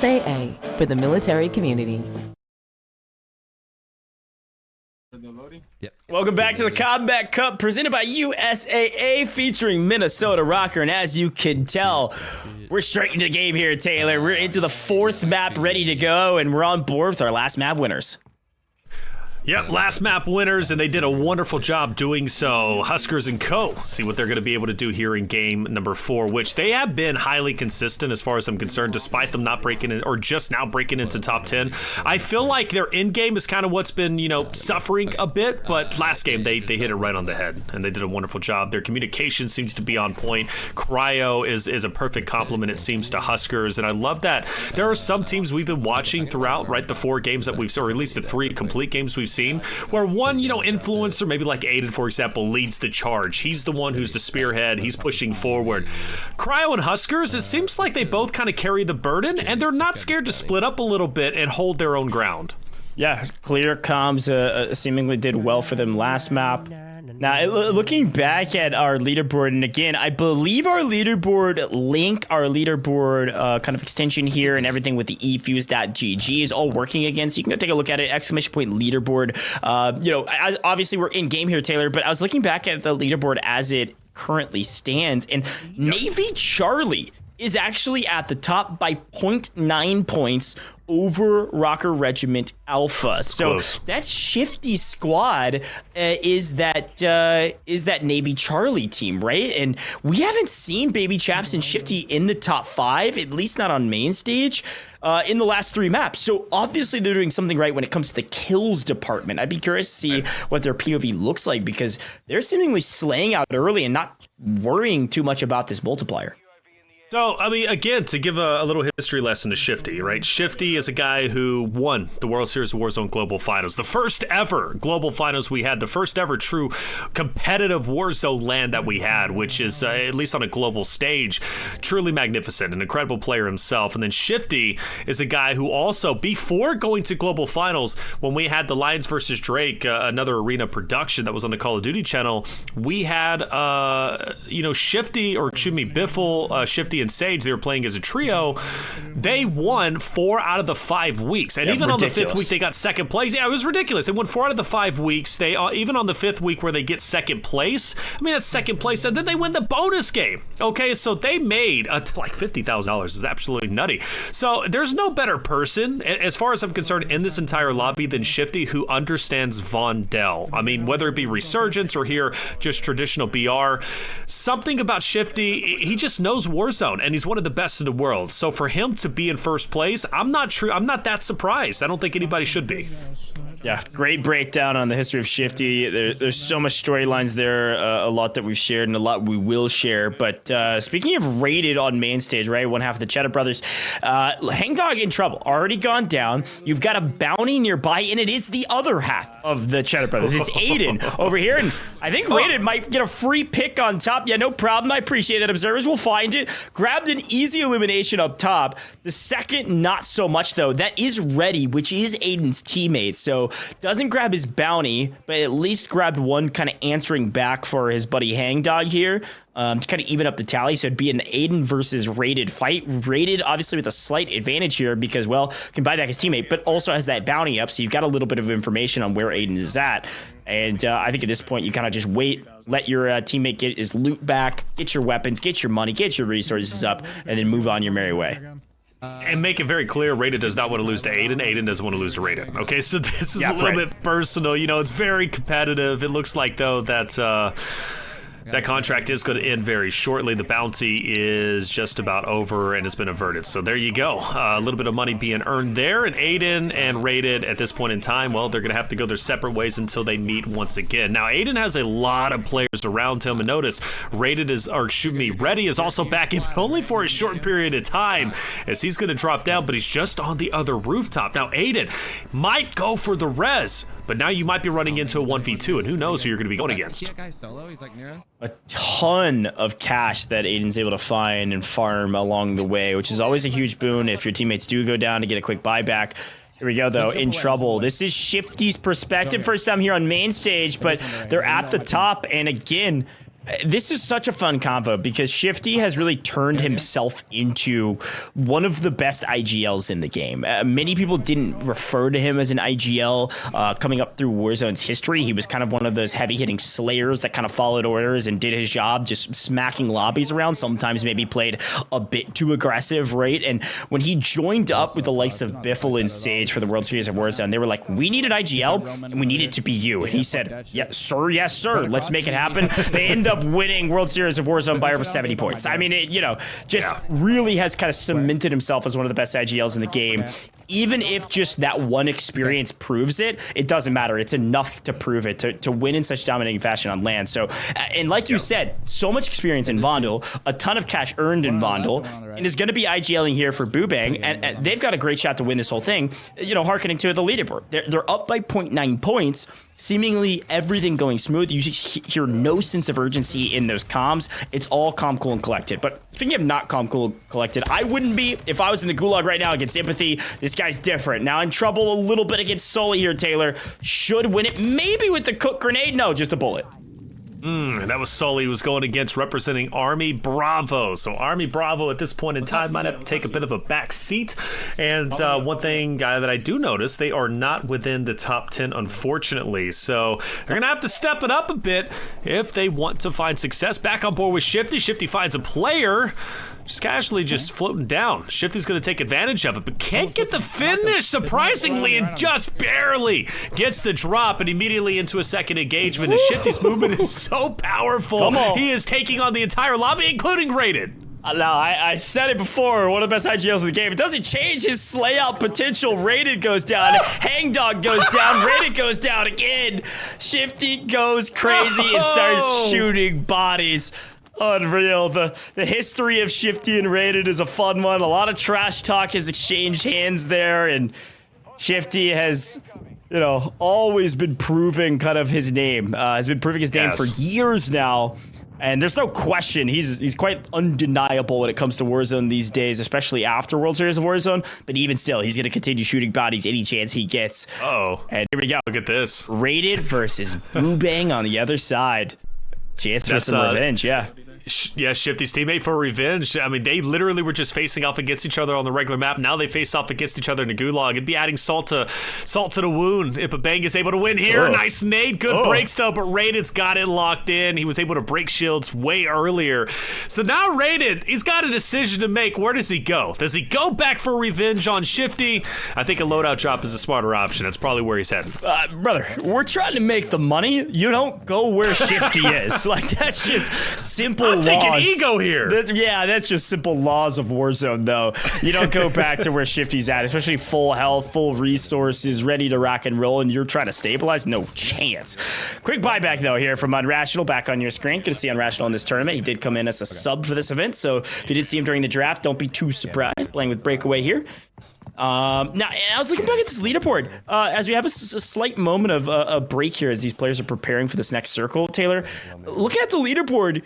USAA for the military community. Yep. Welcome back to the Combat Cup presented by USAA featuring Minnesota RØKKR. And as you can tell, we're straight into the game here, Taylor. We're into the fourth map ready to go, and we're on board with our last map winners. Yep, last map winners, and they did a wonderful job doing so. Huskerrs and Co. See what they're going to be able to do here in game number 4, which they have been highly consistent as far as I'm concerned, despite them not breaking in, or just now breaking into top 10. I feel like their end game is kind of what's been, you know, suffering a bit, but last game they hit it right on the head, and they did a wonderful job. Their communication seems to be on point. Cryo is a perfect complement, it seems, to Huskerrs, and I love that. There are some teams we've been watching throughout, right, the 4 games that we've, or at least the 3 complete games we've seen, where one, you know, influencer, maybe like Aydan, for example, leads the charge. He's the one who's the spearhead. He's pushing forward. Cryo and Huskerrs, it seems like they both kind of carry the burden, and they're not scared to split up a little bit and hold their own ground. Yeah, clear comms seemingly did well for them last map. Now, looking back at our leaderboard, and again, I believe our leaderboard link, our leaderboard kind of extension here and everything with the efuse.gg is all working again, so you can go take a look at it, exclamation point leaderboard. You know, obviously we're in game here, Taylor, but I was looking back at the leaderboard as it currently stands, and Navy Charlie is actually at the top by 0.9 points over RØKKR Regiment Alpha. So close. That Shifty squad is that Navy Charlie team, right? And we haven't seen Baby Chaps and Shifty in the top 5, at least not on main stage, in the last 3 maps. So obviously they're doing something right when it comes to the kills department. I'd be curious to see what their POV looks like, because they're seemingly slaying out early and not worrying too much about this multiplier. So, I mean, again, to give a little history lesson to Shifty, right? Shifty is a guy who won the World Series of Warzone Global Finals. The first ever Global Finals we had, the first ever true competitive Warzone land that we had, which is, at least on a global stage, truly magnificent, an incredible player himself. And then Shifty is a guy who also, before going to Global Finals, when we had the Lions versus Drake, another arena production that was on the Call of Duty channel, we had, you know, Shifty, or excuse me, Biffle, Shifty, and Sage, they were playing as a trio. They won 4 out of the 5 weeks, and even ridiculous. On the 5th week they got second place. Yeah, it was ridiculous. They won 4 out of the 5 weeks. They even on the 5th week where they get second place, I mean, that's second place, and then they win the bonus game. Okay, so they made like $50,000. It's absolutely nutty. So there's no better person, as far as I'm concerned, in this entire lobby than Shifty, who understands Vondel. I mean, whether it be Resurgence or here just traditional BR, something about Shifty, he just knows Warzone, and he's one of the best in the world. So for him to be in first place, I'm not that surprised. I don't think anybody should be. Yeah, great breakdown on the history of Shifty. There's so much storylines there, a lot that we've shared and a lot we will share. But speaking of rated on main stage, right, one half of the Cheddar Brothers, Hangdog in trouble, already gone down. You've got a bounty nearby, and it is the other half of the Cheddar Brothers. It's Aydan over here, and I think Rated might get a free pick on top. Yeah, no problem. I appreciate that, observers. We'll find it. Grabbed an easy elimination up top. The second, not so much, though. That is Ready, which is Aydan's teammate. So doesn't grab his bounty, but at least grabbed one kind of answering back for his buddy Hangdog here to kind of even up the tally. So it'd be an Aydan versus Rated fight. Rated, obviously, with a slight advantage here because, well, can buy back his teammate, but also has that bounty up. So you've got a little bit of information on where Aydan is at. And I think at this point, you kind of just wait, let your teammate get his loot back, get your weapons, get your money, get your resources up, and then move on your merry way. And make it very clear, Rated does not want to lose to Aydan. Aydan doesn't want to lose to Rated. Okay, so this is a little bit personal. You know, it's very competitive. It looks like, though, that that contract is going to end very shortly. The bounty is just about over and it's been averted. So there you go. A little bit of money being earned there. And Aydan and Rated at this point in time, well, they're going to have to go their separate ways until they meet once again. Now, Aydan has a lot of players around him. And notice, Rated is, or excuse me, Ready is also back in, but only for a short period of time as he's going to drop down, but he's just on the other rooftop. Now, Aydan might go for the res, but now you might be running into a 1v2, and who knows who you're going to be going against. A ton of cash that Aydan's able to find and farm along the way, which is always a huge boon if your teammates do go down to get a quick buyback. Here we go, though, in trouble. This is Shifty's perspective first time here on main stage, but they're at the top, and again, This is such a fun convo because Shifty has really turned himself into one of the best IGLs in the game. Many people didn't refer to him as an IGL coming up through Warzone's history. He was kind of one of those heavy-hitting slayers that kind of followed orders and did his job, just smacking lobbies around, sometimes maybe played a bit too aggressive, right? And when he joined up with the likes of Biffle and Sage for the World Series of Warzone, they were like, we need an IGL, and we need it to be you. And he said, yes, sir, let's make it happen. They end up winning World Series of Warzone by over 70 points. I mean, it, really has kind of cemented himself as one of the best IGLs in the game. Even if just that one experience proves it, it doesn't matter. It's enough to prove it, to win in such dominating fashion on land. So, and like you said, so much experience in Vondel, a ton of cash earned in Vondel, and is going to be IGLing here for Boobang, and they've got a great shot to win this whole thing, hearkening to the leaderboard. They're up by 0.9 points, seemingly everything going smooth. You hear no sense of urgency in those comms. It's all calm, cool, and collected. But speaking of not calm, cool, collected, I wouldn't be if I was in the gulag right now against Empathy. This guy's different. Now in trouble a little bit against Sully here, Taylor. Should win it, maybe with the cook grenade. No, just a bullet. That was Sully, who was going against representing Army Bravo. So Army Bravo at this point in time might have to take a bit of a back seat. And one thing that I do notice, they are not within the top 10, unfortunately. So they're going to have to step it up a bit if they want to find success. Back on board with Shifty. Shifty finds a player. Just casually just floating down. Shifty's going to take advantage of it, but can't get the finish, surprisingly, and just barely gets the drop and immediately into a second engagement. And Shifty's movement is so powerful. He is taking on the entire lobby, including Rated. Now, I said it before, one of the best IGLs in the game. It doesn't change his slay out potential. Rated goes down. Hangdog goes down. Rated goes down again. Shifty goes crazy and starts shooting bodies. Unreal. The history of Shifty and Rated is a fun one. A lot of trash talk has exchanged hands there, and Shifty has, always been proving kind of his name. Has been proving his name for years now. And there's no question, he's quite undeniable when it comes to Warzone these days, especially after World Series of Warzone. But even still, he's going to continue shooting bodies any chance he gets. Oh, and here we go. Look at this. Rated versus Boobang on the other side. Chance for some revenge, yeah. Yeah, Shifty's teammate for revenge. I mean, they literally were just facing off against each other on the regular map. Now they face off against each other in the gulag. It'd be adding salt to the wound if Bang is able to win here. Nice nade, good breaks though, but Rated's got it locked in. He was able to break shields way earlier. So now Rated, he's got a decision to make. Where does he go? Does he go back for revenge on Shifty? I think a loadout drop is a smarter option. That's probably where he's heading. Brother, we're trying to make the money. You don't go where Shifty is. Like, that's just simple I'm thinking ego here. That's just simple laws of Warzone, though. You don't go back to where Shifty's at, especially full health, full resources, ready to rock and roll, and you're trying to stabilize? No chance. Quick buyback, though, here from Unrational, back on your screen. Good to see Unrational in this tournament. He did come in as a sub for this event, so if you did see him during the draft, don't be too surprised. Playing with Breakaway here. Now, I was looking back at this leaderboard as we have a slight moment of a break here as these players are preparing for this next circle, Taylor. Looking at the leaderboard,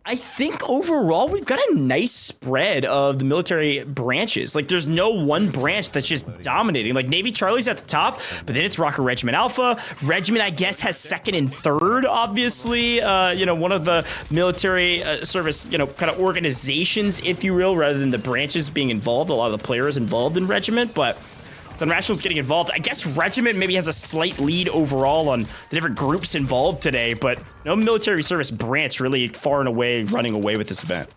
I think overall we've got a nice spread of the military branches. Like, there's no one branch that's just dominating. Like, Navy Charlie's at the top, but then it's RØKKR Regiment Alpha. Regiment, I guess, has second and third, obviously. One of the military service, kind of organizations, if you will, rather than the branches being involved. A lot of the players involved in Regiment, but Unrational's getting involved. I guess Regiment maybe has a slight lead overall on the different groups involved today, but no military service branch really far and away running away with this event.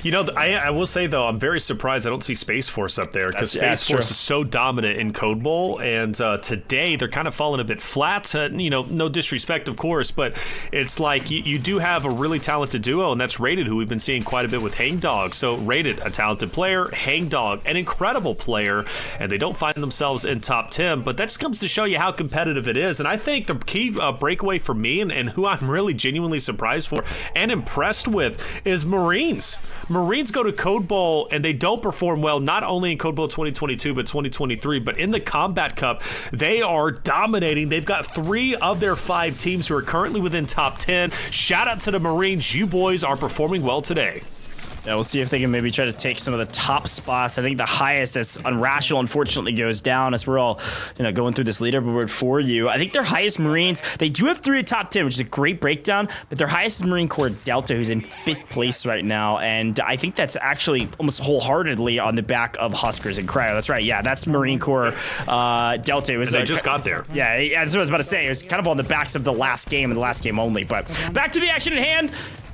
I will say, though, I'm very surprised I don't see Space Force up there, because Space Force is so dominant in Code Bowl, and today they're kind of falling a bit flat. No disrespect, of course, but it's like you do have a really talented duo, and that's Rated, who we've been seeing quite a bit with Hangdog. So Rated, a talented player, Hangdog, an incredible player, and they don't find themselves in top 10, but that just comes to show you how competitive it is. And I think the key breakaway for me, and who I'm really genuinely surprised for and impressed with, is Marines. Marines go to Code Bowl and they don't perform well, not only in Code Bowl 2022 but 2023, but in the Combat Cup they are dominating. They've got 3 of their 5 teams who are currently within top 10. Shout out to the Marines. You boys are performing well today. Yeah, we'll see if they can maybe try to take some of the top spots. I think the highest as Unrational unfortunately goes down as we're all, going through this leaderboard for you. I think their highest Marines, they do have 3 top 10, which is a great breakdown, but their highest is Marine Corps Delta, who's in 5th place right now. And I think that's actually almost wholeheartedly on the back of Huskerrs and Cryo. That's right. Yeah, that's Marine Corps Delta. It was they just got there. Yeah, that's what I was about to say. It was kind of on the backs of the last game and the last game only. But back to the action at hand.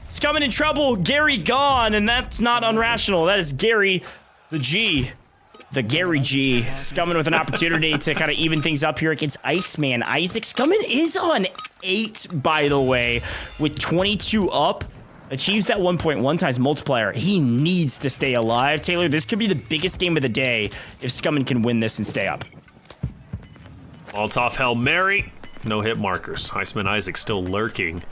Scummin in trouble, Gary gone, and that's not Unrational. That is Gary, the Gary G. Scummin with an opportunity to kind of even things up here against Iceman Isaac. Scummin is on 8, by the way, with 22 up. Achieves that 1.1 times multiplier. He needs to stay alive. Taylor, this could be the biggest game of the day if Scummin can win this and stay up. Molotov Hail Mary. No hit markers. Iceman Isaac still lurking.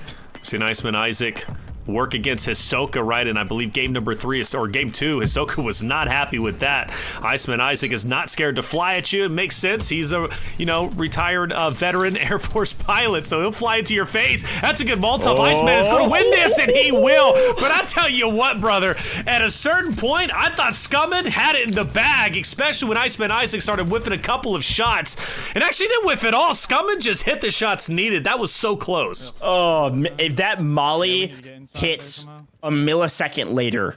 Seen Iceman Isaac work against Hisoka, right? And I believe game number 3 or game 2, Hisoka was not happy with that. Iceman Isaac is not scared to fly at you. It makes sense. He's a retired veteran Air Force pilot, so he'll fly into your face. That's a good Molotov. Iceman is going to win this, and he will. But I tell you what, brother, at a certain point, I thought Scummin had it in the bag, especially when Iceman Isaac started whiffing a couple of shots. And actually didn't whiff at all. Scummin just hit the shots needed. That was so close. Oh, if that Molly hits a millisecond later,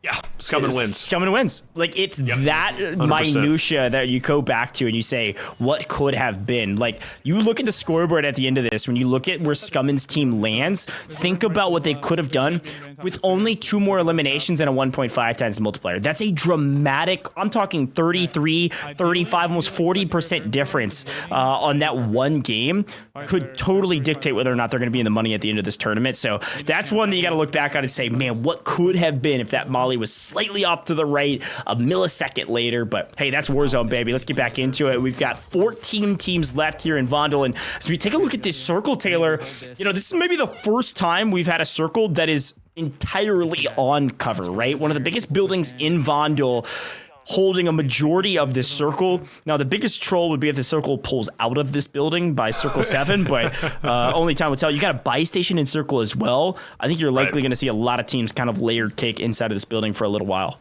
yeah, Scummin wins. Scummin wins. Like, it's that 100%. minutia that you go back to and you say, what could have been? Like, you look at the scoreboard at the end of this, when you look at where Scummin's team lands, think about what they could have done with only 2 more eliminations and a 1.5 times multiplier. That's a dramatic, I'm talking 33, 35, almost 40% difference on that one game. Could totally dictate whether or not they're going to be in the money at the end of this tournament. So that's one that you got to look back on and say, man, what could have been if that Molly was slightly off to the right a millisecond later. But hey, that's Warzone, baby. Let's get back into it. We've got 14 teams left here in Vondel. And as we take a look at this circle, Taylor, this is maybe the first time we've had a circle that is entirely on cover, right? One of the biggest buildings in Vondel, holding a majority of this circle. Now, the biggest troll would be if the circle pulls out of this building by Circle 7, but only time will tell. You got a buy station in Circle as well. I think you're likely going to see a lot of teams kind of layered cake inside of this building for a little while.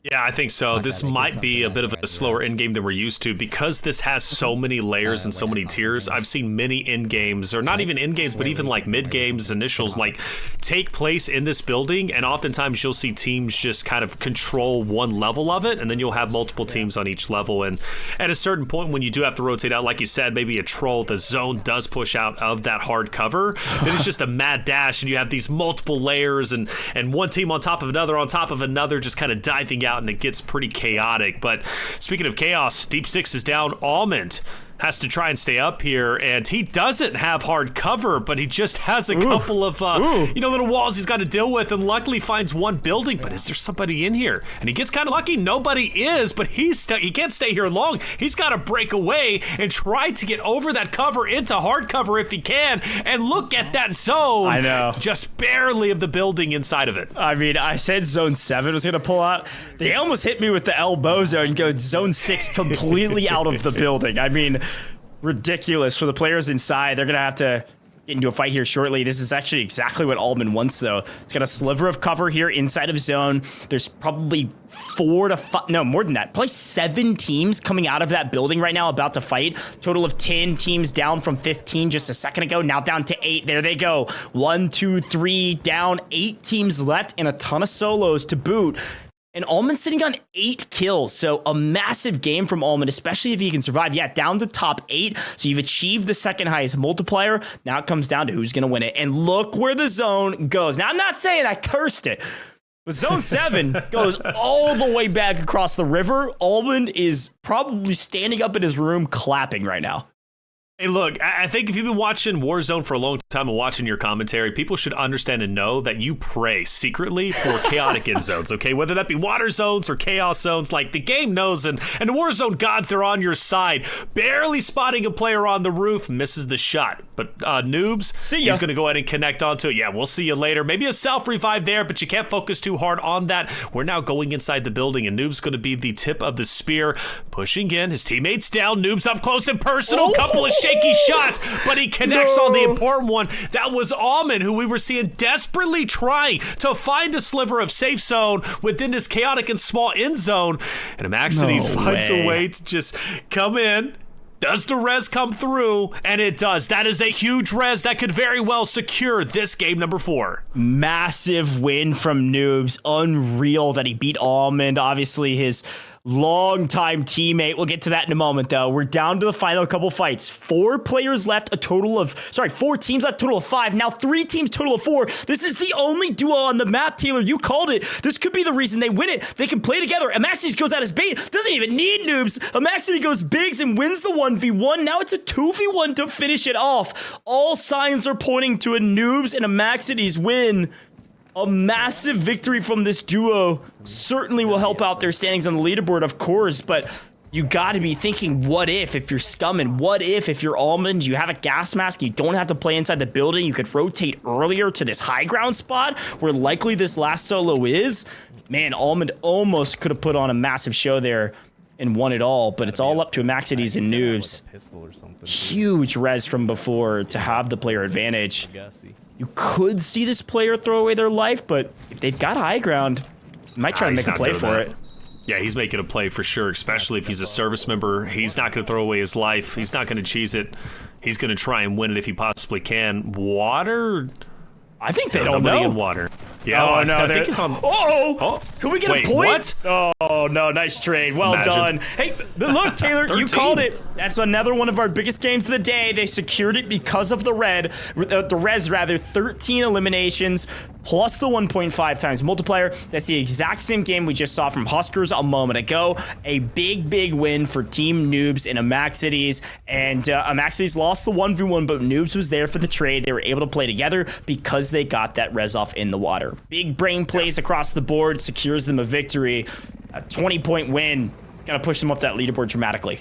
Yeah, I think so. This might be a bit of a slower end game than we're used to because this has so many layers and so many tiers. I've seen many end games, or not even end games, but even like mid games, initials, like take place in this building, and oftentimes you'll see teams just kind of control one level of it, and then you'll have multiple teams on each level. And at a certain point, when you do have to rotate out, like you said, maybe a troll, the zone does push out of that hard cover. Then it's just a mad dash, and you have these multiple layers, and one team on top of another, just kind of diving out, and it gets pretty chaotic. But speaking of chaos, Deep Six is down. Almond has to try and stay up here, and he doesn't have hard cover, but he just has a couple of little walls he's got to deal with, and luckily finds one building. But is there somebody in here? And he gets kind of lucky. Nobody is, but he can't stay here long. He's got to break away and try to get over that cover into hard cover if he can. And look at that zone. I know. Just barely of the building inside of it. I mean, I said Zone 7 was going to pull out. They almost hit me with the elbow zone and go Zone 6 completely out of the building. I mean, ridiculous for the players inside. They're going to have to get into a fight here shortly. This is actually exactly what Almond wants, though. He's got a sliver of cover here inside of zone. There's probably 4 to 5, no, more than that. Probably 7 teams coming out of that building right now about to fight. Total of 10 teams down from 15 just a second ago. Now down to 8. There they go. 1, 2, 3 down. 8 teams left and a ton of solos to boot. And Almond sitting on 8 kills, so a massive game from Almond, especially if he can survive. Yeah, down to top 8, so you've achieved the second highest multiplier. Now it comes down to who's going to win it. And look where the zone goes. Now, I'm not saying I cursed it, but Zone 7 goes all the way back across the river. Almond is probably standing up in his room clapping right now. Hey, look, I think if you've been watching Warzone for a long time and watching your commentary, people should understand and know that you pray secretly for chaotic end zones, okay? Whether that be water zones or chaos zones, like the game knows, and the Warzone gods, they're on your side. Barely spotting a player on the roof, misses the shot. But Noobs, See ya. he's going to go ahead and connect onto it. Yeah, we'll see you later. Maybe a self-revive there, but you can't focus too hard on that. We're now going inside the building, and Noob's going to be the tip of the spear, pushing in. His teammates down. Noob's up close and personal. Couple of shaky shots, but he connects on the important one. That was Almond, who we were seeing desperately trying to find a sliver of safe zone within this chaotic and small end zone. And Amaxides finds a way to just come in. Does the res come through? And it does. That is a huge res that could very well secure this game number 4. Massive win from Noobs. Unreal that he beat Almond. Obviously, his longtime teammate. We'll get to that in a moment, though. We're down to the final couple fights. 4 players left, 4 teams left, total of 5. Now 3 teams, total of 4. This is the only duo on the map, Taylor. You called it. This could be the reason they win it. They can play together. Amaxides goes out as bait. Doesn't even need Noobs. Amaxides goes bigs and wins the 1v1. Now it's a 2v1 to finish it off. All signs are pointing to a Noobs and Amaxides win. A massive victory from this duo certainly will help out their standings on the leaderboard, of course, but you got to be thinking, what if you're scumming? What if you're Almond, you have a gas mask, you don't have to play inside the building, you could rotate earlier to this high ground spot where likely this last solo is? Man, Almond almost could have put on a massive show there and won it all, but it's all up to Amaxides and Noobs. Huge res from before to have the player advantage. You could see this player throw away their life, but if they've got high ground, you might try to make a play for it. Yeah, he's making a play for sure, especially if he's a service member. He's not going to throw away his life. He's not going to cheese it. He's going to try and win it if he possibly can. Water? I think they don't know. In water. Yeah, oh, no, I think he's on. Oh, can we get a point? What? Oh, no, nice trade. Well done. Hey, look, Taylor, you called it. That's another one of our biggest games of the day. They secured it because of the res, 13 eliminations, plus the 1.5 times multiplier. That's the exact same game we just saw from Huskerrs a moment ago. A big win for Team Noobs and Amaxides. And Amaxides lost the 1v1, but Noobs was there for the trade. They were able to play together because they got that res off in the water. Big brain plays across the board, secures them a victory. A 20-point win. Gonna push them up that leaderboard dramatically.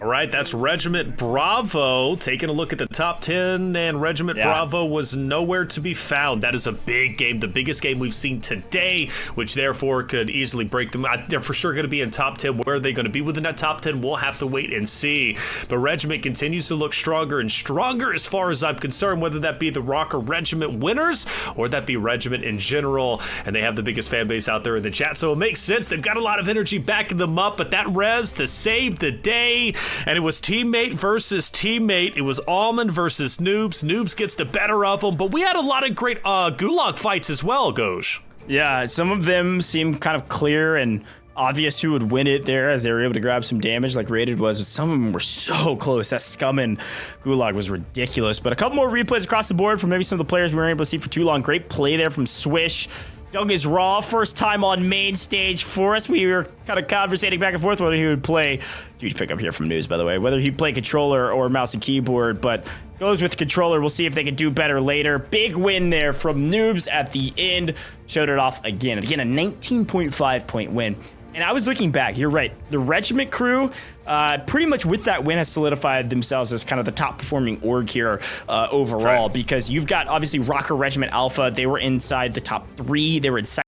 All right, that's Regiment Bravo taking a look at the top 10, and Regiment Bravo was nowhere to be found. That is a big game, the biggest game we've seen today, which therefore could easily break them. They're for sure going to be in top 10. Where are they going to be within that top 10? We'll have to wait and see. But Regiment continues to look stronger and stronger as far as I'm concerned, whether that be the RØKKR Regiment winners or that be Regiment in general. And they have the biggest fan base out there in the chat, so it makes sense. They've got a lot of energy backing them up, but that res to save the day. And it was teammate versus teammate. It was Almond versus Noobs. Noobs gets the better of them, but we had a lot of great gulag fights as well, Goj. Yeah, some of them seemed kind of clear and obvious who would win it there as they were able to grab some damage like Rated was, but some of them were so close. That Scummin Gulag was ridiculous. But a couple more replays across the board from maybe some of the players we weren't able to see for too long. Great play there from Swish. Doug is raw, first time on main stage for us. We were kind of conversating back and forth whether he would play, huge pickup here from News, by the way, whether he'd play controller or mouse and keyboard, but goes with controller. We'll see if they can do better later. Big win there from Noobs at the end. Showed it off again. And again, a 19.5 point win. And I was looking back, you're right. The Regiment crew, pretty much with that win, has solidified themselves as kind of the top performing org here overall, because you've got obviously RØKKR Regiment Alpha. They were inside the top 3. They were in